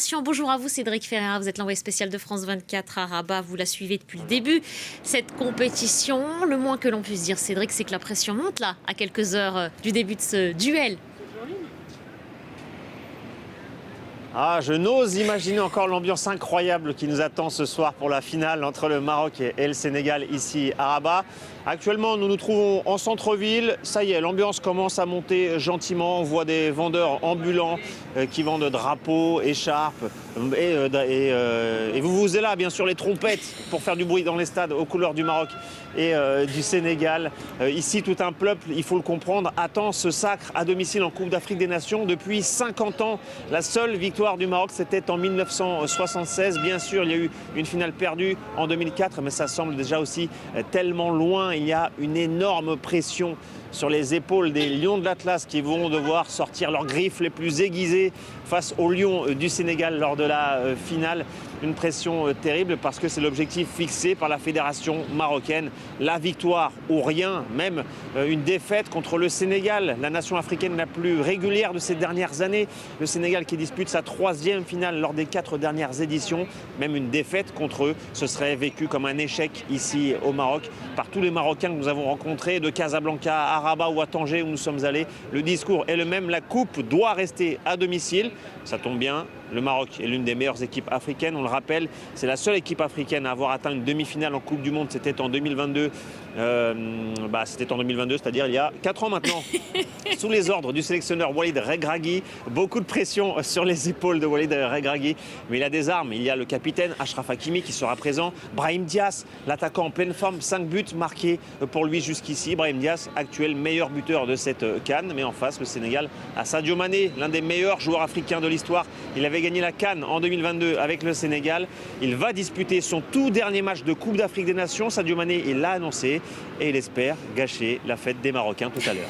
tension. Bonjour à vous, Cédric Ferreira. Vous êtes l'envoyé spécial de France 24 à Rabat. Vous la suivez depuis le début. Cette compétition, le moins que l'on puisse dire, Cédric, c'est que la pression monte là, à quelques heures du début de ce duel. Ah, je n'ose imaginer encore l'ambiance incroyable qui nous attend ce soir pour la finale entre le Maroc et le Sénégal ici à Rabat. Actuellement, nous nous trouvons en centre-ville. Ça y est, l'ambiance commence à monter gentiment. On voit des vendeurs ambulants qui vendent drapeaux, écharpes. Et vous êtes là, bien sûr, les trompettes pour faire du bruit dans les stades aux couleurs du Maroc et du Sénégal. Ici, tout un peuple, il faut le comprendre, attend ce sacre à domicile en Coupe d'Afrique des Nations depuis 50 ans. La seule victoire du Maroc, c'était en 1976. Bien sûr, il y a eu une finale perdue en 2004, mais ça semble déjà aussi tellement loin. Il y a une énorme pression sur les épaules des Lions de l'Atlas qui vont devoir sortir leurs griffes les plus aiguisées face aux Lions du Sénégal lors de la finale. Une pression terrible parce que c'est l'objectif fixé par la fédération marocaine. La victoire ou rien, même une défaite contre le Sénégal, la nation africaine la plus régulière de ces dernières années. Le Sénégal qui dispute sa 3e finale lors des 4 dernières éditions. Même une défaite contre eux, ce serait vécu comme un échec ici au Maroc par tous les Marocains que nous avons rencontrés, de Casablanca à Rabat ou à Tanger où nous sommes allés. Le discours est le même, la coupe doit rester à domicile. Ça tombe bien, le Maroc est l'une des meilleures équipes africaines, on le rappelle. C'est la seule équipe africaine à avoir atteint une demi-finale en Coupe du Monde, c'était en 2022. C'était en 2022, c'est-à-dire il y a 4 ans maintenant. Sous les ordres du sélectionneur Walid Regragui. Beaucoup de pression sur les épaules de Walid Regragui. Mais il a des armes. Il y a le capitaine Achraf Hakimi qui sera présent. Brahim Diaz, l'attaquant en pleine forme. 5 buts marqués pour lui jusqu'ici. Brahim Diaz, actuel meilleur buteur de cette CAN. Mais en face, le Sénégal a Sadio Mané, l'un des meilleurs joueurs africains de l'histoire. Il avait gagné la CAN en 2022 avec le Sénégal. Il va disputer son tout dernier match de Coupe d'Afrique des Nations. Sadio Mané, il l'a annoncé. Et il espère gâcher la fête des Marocains tout à l'heure.